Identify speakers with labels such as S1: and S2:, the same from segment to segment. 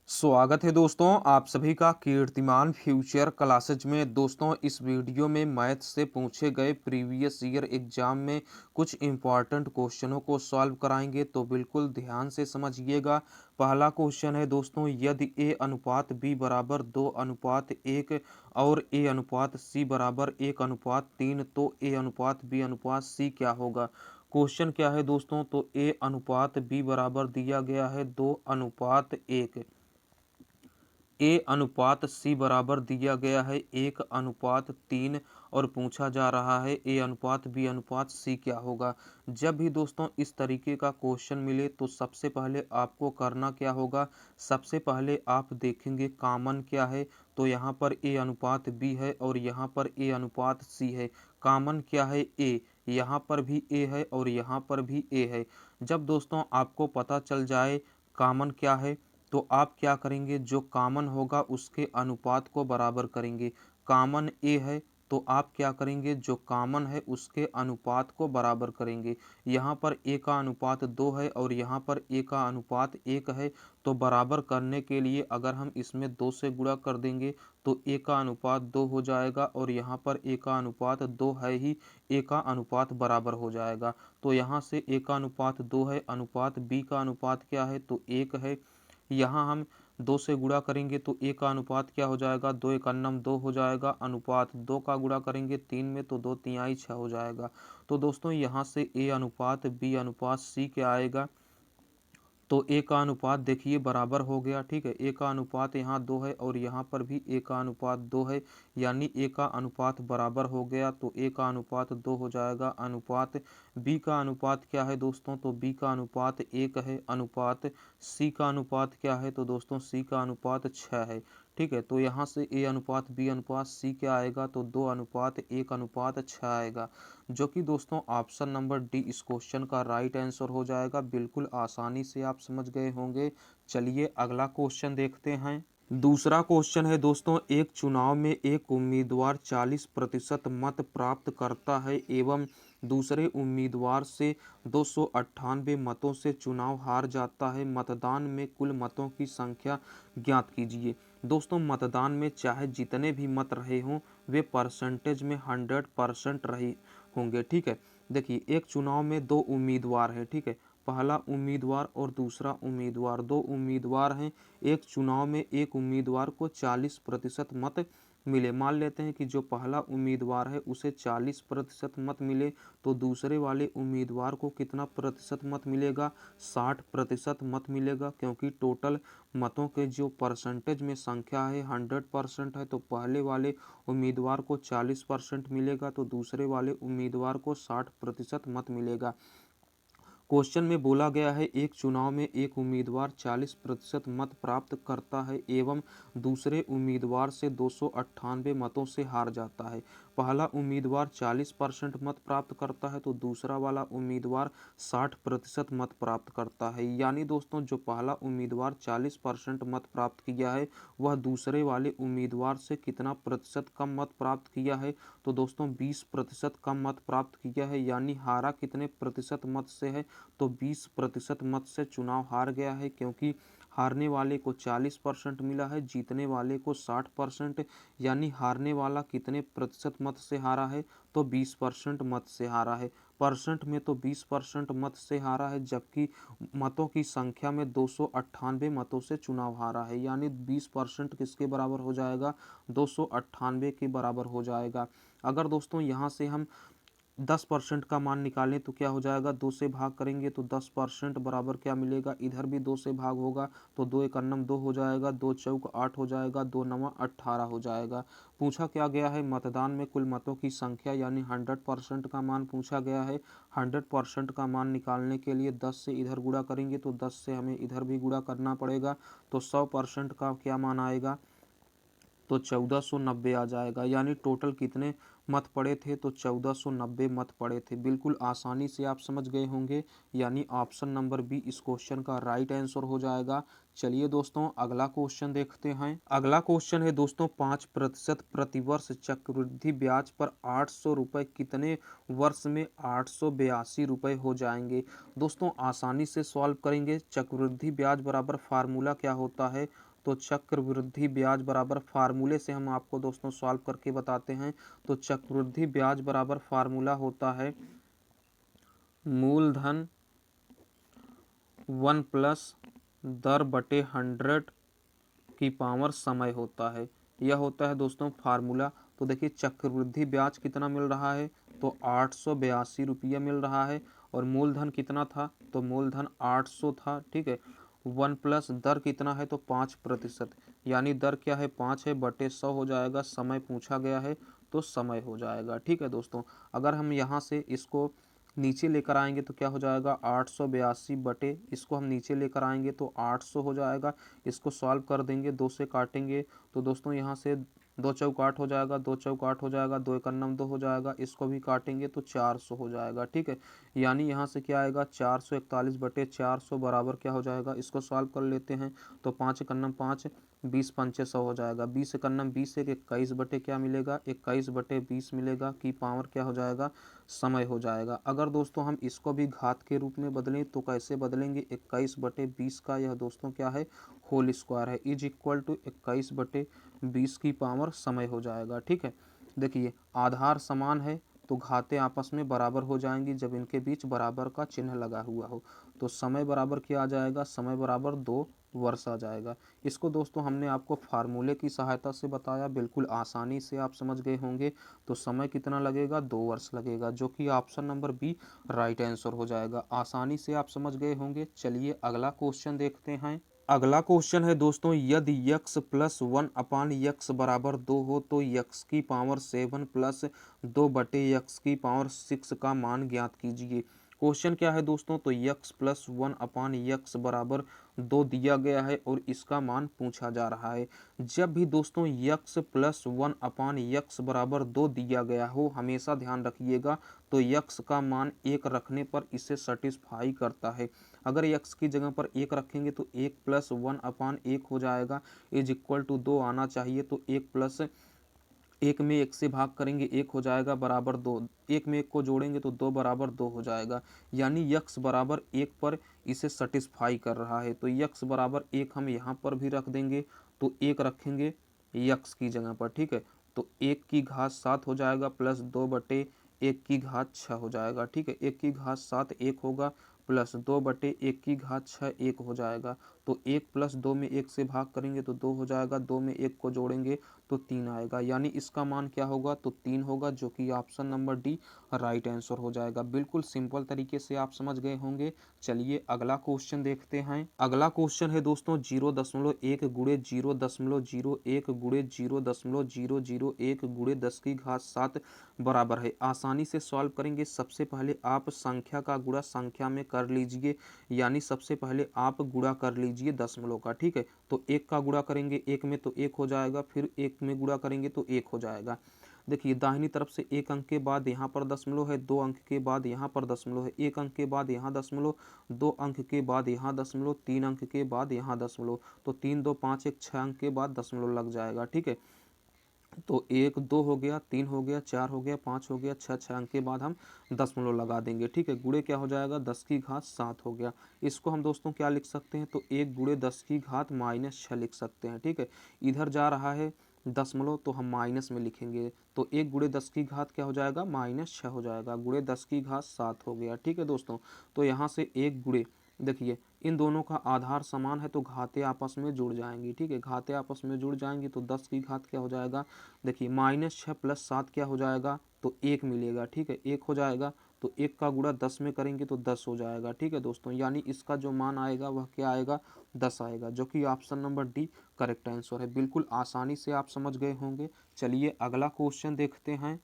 S1: स्वागत है दोस्तों आप सभी का कीर्तिमान फ्यूचर क्लासेज में। दोस्तों इस वीडियो में मैथ से पूछे गए प्रीवियस ईयर एग्जाम में कुछ इम्पॉर्टेंट क्वेश्चनों को सॉल्व कराएंगे, तो बिल्कुल ध्यान से समझिएगा। पहला क्वेश्चन है दोस्तों, यदि ए अनुपात बी बराबर 2:1 और ए अनुपात सी बराबर 1:3, तो ए अनुपात बी अनुपात सी क्या होगा। क्वेश्चन क्या है दोस्तों, तो ए अनुपात बी बराबर दिया गया है 2:1, ए अनुपात सी बराबर दिया गया है 1:3 और पूछा जा रहा है ए अनुपात बी अनुपात सी क्या होगा। जब भी दोस्तों इस तरीके का क्वेश्चन मिले तो सबसे पहले आपको करना क्या होगा, सबसे पहले आप देखेंगे कॉमन क्या है। तो यहाँ पर ए अनुपात बी है और यहाँ पर ए अनुपात सी है। कॉमन क्या है, ए, यहाँ पर भी ए है और यहाँ पर भी ए है। जब दोस्तों आपको पता चल जाए कॉमन क्या है, तो आप क्या करेंगे, जो कॉमन होगा उसके अनुपात को बराबर करेंगे। कॉमन ए है तो आप क्या करेंगे, जो कॉमन है उसके अनुपात को बराबर करेंगे। यहाँ पर ए का अनुपात 2 है और यहाँ पर ए का अनुपात 1 है, तो बराबर करने के लिए अगर हम इसमें 2 से गुणा कर देंगे तो ए का अनुपात 2 हो जाएगा और यहाँ पर ए का अनुपात 2 है ही, ए का अनुपात बराबर हो जाएगा। तो यहाँ से ए का अनुपात 2 है, अनुपात बी का अनुपात क्या है, तो 1 है। यहाँ हम 2 से गुणा करेंगे तो ए का अनुपात क्या हो जाएगा, 2 एक अन्नम 2 हो जाएगा। अनुपात 2 का गुणा करेंगे 3 में तो 2 तिहाई 6 हो जाएगा। तो दोस्तों यहाँ से ए अनुपात बी अनुपात सी क्या आएगा, तो ए का अनुपात देखिए बराबर हो गया। ठीक है, ए का अनुपात यहाँ 2 है और यहाँ पर भी ए का अनुपात 2 है, यानी ए का अनुपात बराबर हो गया। तो ए का अनुपात 2 हो जाएगा। अनुपात बी का अनुपात क्या है दोस्तों, तो बी का अनुपात 1 है। अनुपात सी का अनुपात क्या है, तो दोस्तों सी का अनुपात 6 है। ठीक है, तो यहाँ से ए अनुपात बी अनुपात सी क्या आएगा, तो 2:1:6 आएगा, जो कि दोस्तों ऑप्शन नंबर डी इस क्वेश्चन का राइट आंसर हो जाएगा। बिल्कुल आसानी से आप समझ गए होंगे। चलिए अगला क्वेश्चन देखते हैं। दूसरा क्वेश्चन है दोस्तों, एक चुनाव में एक उम्मीदवार 40% मत प्राप्त करता है एवं दूसरे उम्मीदवार से 298 मतों से चुनाव हार जाता है। मतदान में कुल मतों की संख्या ज्ञात कीजिए। दोस्तों मतदान में चाहे जितने भी मत रहे हों, वे परसेंटेज में 100% रही होंगे। ठीक है, देखिए एक चुनाव में 2 उम्मीदवार हैं। ठीक है, पहला उम्मीदवार और दूसरा उम्मीदवार, 2 उम्मीदवार हैं। एक चुनाव में एक उम्मीदवार को 40% मत मिले। मान लेते हैं कि जो पहला उम्मीदवार है उसे 40% मत मिले, तो दूसरे वाले उम्मीदवार को कितना प्रतिशत मत मिलेगा, 60% मत मिलेगा। क्योंकि टोटल मतों के जो परसेंटेज में संख्या है 100% है, तो पहले वाले उम्मीदवार को 40% मिलेगा तो दूसरे वाले उम्मीदवार को 60% मत मिलेगा। क्वेश्चन में बोला गया है एक चुनाव में एक उम्मीदवार 40% मत प्राप्त करता है एवं दूसरे उम्मीदवार से 298 मतों से हार जाता है। पहला उम्मीदवार 40% मत प्राप्त करता है तो दूसरा वाला उम्मीदवार 60% मत प्राप्त करता है। यानी दोस्तों जो पहला उम्मीदवार 40% मत प्राप्त किया है वह दूसरे वाले उम्मीदवार से कितना प्रतिशत कम मत प्राप्त किया है, तो दोस्तों 20% कम मत प्राप्त किया है। यानी हारा कितने प्रतिशत मत से है, तो 20% मत से चुनाव हार गया है। क्योंकि हारने वाले को 40% मिला है, जीतने वाले को 60%। यानी हारने वाला कितने प्रतिशत मत से हारा है, तो 20% मत से हारा है। परसेंट में तो 20% मत से हारा है, जबकि मतों की संख्या में 298 मतों से चुनाव हारा है। यानी 20% किसके बराबर हो जाएगा, 298 के बराबर हो जाएगा। अगर दोस्तों यहाँ से हम 10% का मान निकालें तो क्या हो जाएगा, 2 से भाग करेंगे तो 10% बराबर क्या मिलेगा, इधर भी 2 से भाग होगा तो 2 एक अन्नम 2 हो जाएगा, 2 चौक 8 हो जाएगा, 2 नवा 18 हो जाएगा। पूछा क्या गया है, मतदान में कुल मतों की संख्या यानी 100% का मान पूछा गया है। 100% का मान निकालने के लिए 10 से इधर गुणा करेंगे तो 10 से हमें इधर भी गुणा करना पड़ेगा। तो 100% का क्या मान आएगा, तो 1490 आ जाएगा। यानी टोटल कितने मत पड़े थे, तो 1490 मत पड़े थे। बिल्कुल आसानी से आप समझ गए होंगे। यानी ऑप्शन नंबर बी इस क्वेश्चन का राइट आंसर हो जाएगा। चलिए दोस्तों अगला क्वेश्चन देखते हैं। अगला क्वेश्चन है दोस्तों 5% प्रतिवर्ष चक्रवृद्धि ब्याज पर 800 रुपये कितने वर्ष में 882 रुपये हो जाएंगे। दोस्तों आसानी से सॉल्व करेंगे। चक्रवृद्धि ब्याज बराबर फार्मूला क्या होता है, तो चक्रवृद्धि ब्याज बराबर फार्मूले से हम आपको दोस्तों सॉल्व करके बताते हैं। तो चक्रवृद्धि ब्याज बराबर फार्मूला होता है मूलधन 1 प्लस दर बटे 100 की पावर समय होता है। यह होता है दोस्तों फार्मूला। तो देखिए चक्रवृद्धि ब्याज कितना मिल रहा है, तो 882 रुपया मिल रहा है। और मूलधन कितना था, तो मूलधन 800 था। ठीक है। 1 प्लस दर कितना है, तो 5%, यानी दर क्या है 5 है, बटे 100 हो जाएगा। समय पूछा गया है तो समय हो जाएगा। ठीक है दोस्तों, अगर हम यहाँ से इसको नीचे लेकर आएंगे तो क्या हो जाएगा 882 बटे, इसको हम नीचे लेकर आएंगे तो 800 हो जाएगा। इसको सॉल्व कर देंगे, 2 से काटेंगे तो दोस्तों यहाँ से 2 चौक 8 हो जाएगा, 2 चौक 8 हो जाएगा, 2 एकम 9 2 हो जाएगा। इसको भी काटेंगे तो 400 हो जाएगा। ठीक है, यानी यहाँ से क्या आएगा 441 बटे 400 बराबर क्या हो जाएगा, इसको सॉल्व कर लेते हैं तो 5 एकम 5, 20 पंचे 100 हो जाएगा। 20 एकम 20 एक 21 बटे क्या मिलेगा, 21 बटे 20 मिलेगा की पावर क्या हो जाएगा, समय हो जाएगा। अगर दोस्तों हम इसको भी घात के रूप में बदलें तो कैसे बदलेंगे, 21 बटे 20 का यह दोस्तों क्या है होल स्क्वायर है, इज इक्वल टू 21 बटे 20 की पावर समय हो जाएगा। ठीक है, देखिए आधार समान है तो घातें आपस में बराबर हो जाएंगी जब इनके बीच बराबर का चिन्ह लगा हुआ हो। तो समय बराबर क्या आ जाएगा, समय बराबर 2 वर्ष आ जाएगा। इसको दोस्तों हमने आपको फार्मूले की सहायता से बताया, बिल्कुल आसानी से आप समझ गए होंगे। तो समय कितना लगेगा, 2 वर्ष लगेगा, जो कि option number B right answer हो जाएगा। आसानी से आप समझ गए होंगे। चलिए अगला क्वेश्चन देखते हैं। अगला क्वेश्चन है दोस्तों, यदि यक्स प्लस 1 अपान यक्स बराबर 2 हो तो यक्स की पावर 7 प्लस 2 बटे यक्स की पावर 6 का मान ज्ञात कीजिए। क्वेश्चन क्या है दोस्तों, तो यक्स प्लस 1 अपान यक्स बराबर 2 दिया गया है और इसका मान पूछा जा रहा है। जब भी दोस्तों यक्स प्लस 1 अपान यक्स बराबर 2 दिया गया हो, हमेशा ध्यान रखिएगा तो यक्स का मान 1 रखने पर इसे सेटिस्फाई करता है। अगर यक्स की जगह पर 1 रखेंगे तो 1 प्लस 1 अपान 1 हो जाएगा, इज इक्वल टू 2 आना चाहिए। तो 1 प्लस 1 में 1 से भाग करेंगे 1 हो जाएगा बराबर 2, 1 में 1 को जोड़ेंगे तो 2 बराबर 2 हो जाएगा। यानी यक्स बराबर 1 पर इसे सेटिस्फाई कर रहा है। तो यक्स बराबर 1 हम यहाँ पर भी रख देंगे, तो 1 रखेंगे यक्स की जगह पर। ठीक है, तो 1 की घात 7 हो जाएगा प्लस 2 बटे 1 की घात 6 हो जाएगा। ठीक है, 1 की घात 7 1 होगा प्लस 2 बटे 1 की घात 6 1 हो जाएगा। तो 1 प्लस 2 में 1 से भाग करेंगे तो 2 हो जाएगा, 2 में 1 को जोड़ेंगे तो 3 आएगा। यानी इसका मान क्या होगा, तो 3 होगा, जो कि option number D right answer हो जाएगा। बिल्कुल सिंपल तरीके से आप समझ गए होंगे। चलिए अगला क्वेश्चन देखते हैं। अगला क्वेश्चन है दोस्तों 0.1 गुणे 0.01 गुणे 0.001 गुणे 10 की घात 7 बराबर है। आसानी से सॉल्व करेंगे। सबसे पहले आप संख्या का गुणा संख्या में कर लीजिए, यानी सबसे पहले आप गुणा कर लीजिए दशमलव का। ठीक है, तो 1 का गुणा करेंगे 1 में तो 1 हो जाएगा, फिर 1 में गुणा करेंगे तो 1 हो जाएगा। देखिए दाहिनी तरफ से 1 अंक के बाद यहाँ पर दशमलव है, 2 अंक के बाद यहाँ पर दशमलव है, 1 अंक के बाद यहाँ दशमलव, 2 अंक के बाद यहाँ दशमलव, 3 अंक के बाद यहाँ दशमलव। तो 3 2 5 1 6 अंक के बाद दशमलव लग जाएगा। ठीक है, तो 1 2 हो गया, 3 हो गया, 4 हो गया, 5 हो गया, 6 अंक के बाद हम दशमलव लगा देंगे। ठीक है, गुणे क्या हो जाएगा 10 की घात 7 हो गया। इसको हम दोस्तों क्या लिख सकते हैं, तो 1 गुणे 10 की घात -6 लिख सकते हैं। ठीक है, इधर जा रहा है दशमलव तो हम माइनस में लिखेंगे, तो 1 गुणे 10 की घात क्या हो जाएगा -6 हो जाएगा, गुणे 10 की घात 7 हो गया। ठीक है दोस्तों, तो यहाँ से 1 गुणे, देखिए इन दोनों का आधार समान है तो घातें आपस में जुड़ जाएंगी। ठीक है, घातें आपस में जुड़ जाएंगी तो 10 की घात क्या हो जाएगा, देखिए -6 प्लस 7 क्या हो जाएगा, तो 1 मिलेगा। ठीक है, 1 हो जाएगा, तो 1 का गुणा 10 में करेंगे तो 10 हो जाएगा। ठीक है दोस्तों, यानी इसका जो मान आएगा वह क्या आएगा, 10 आएगा, जो कि option number D correct answer है। बिल्कुल आसानी से आप समझ गए होंगे। चलिए अगला क्वेश्चन देखते हैं।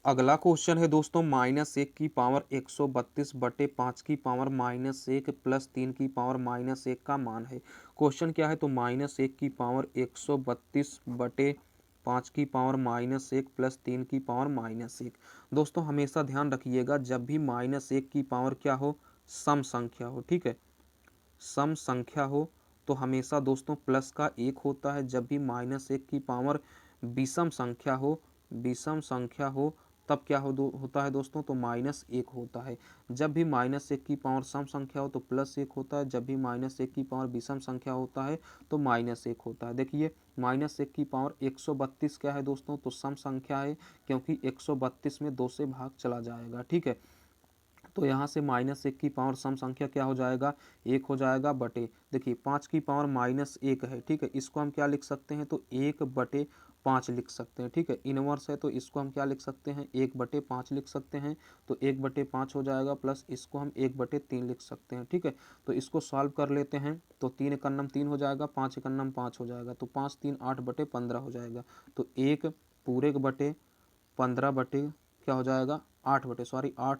S1: अगला क्वेश्चन है दोस्तों -1 की पावर 132 बटे 5 की पावर -1 प्लस 3 की पावर -1 का मान है। क्वेश्चन क्या है, तो -1 की पावर 132 बटे 5 की पावर -1 प्लस 3 की पावर -1। दोस्तों हमेशा ध्यान रखिएगा जब भी -1 की पावर क्या हो, सम संख्या हो। ठीक है, सम संख्या हो तो हमेशा दोस्तों प्लस का 1 होता है। जब भी -1 की पावर विषम संख्या हो तब क्या होता है दोस्तों, तो -1 होता है। जब भी -1 की पावर सम संख्या हो तो +1 होता है। जब भी -1 की पावर विषम संख्या होता है तो -1 होता है। देखिए -1 की पावर 132 क्या है दोस्तों, तो सम संख्या है, क्योंकि 132 में 2 से भाग चला जाएगा। ठीक है, तो यहाँ से -1 की पावर सम संख्या क्या हो जाएगा, 1 हो जाएगा बटे, देखिए 5 की पावर -1 है। ठीक है, इसको हम क्या लिख सकते हैं, तो 1/5 लिख सकते हैं। ठीक है, इनवर्स है तो इसको हम क्या लिख सकते हैं, 1/5 लिख सकते हैं। तो 1/5 हो जाएगा, प्लस इसको हम 1/3 लिख सकते हैं। ठीक है, तो इसको सॉल्व कर लेते हैं। तो 3 एकन्नम 3 हो जाएगा, 5 एकन्नम 5 हो जाएगा, तो 5 3 8/15 हो जाएगा। तो 1 पूरे के बटे 15 बटे क्या हो जाएगा, 8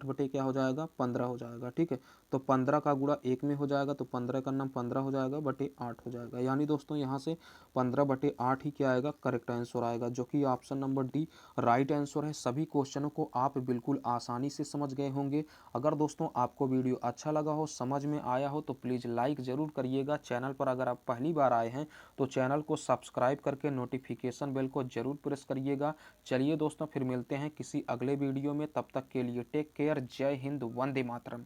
S1: बटे क्या हो जाएगा, 15 हो जाएगा। ठीक है, तो 15 का गुणा 1 में हो जाएगा, तो 15 का नाम 15 हो जाएगा बटे 8 हो जाएगा। यानी दोस्तों यहाँ से 15/8 ही क्या आएगा, करेक्ट आंसर आएगा, जो कि option number D right answer है। सभी क्वेश्चनों को आप बिल्कुल आसानी से समझ गए होंगे। अगर दोस्तों आपको वीडियो अच्छा लगा हो, समझ में आया हो, तो प्लीज़ लाइक ज़रूर करिएगा। चैनल पर अगर आप पहली बार आए हैं तो चैनल को सब्सक्राइब करके नोटिफिकेशन बेल को ज़रूर प्रेस करिएगा। चलिए दोस्तों, फिर मिलते हैं किसी अगले वीडियो में। तब तक के लिए टेक केयर। जय हिंद, वंदे मातरम।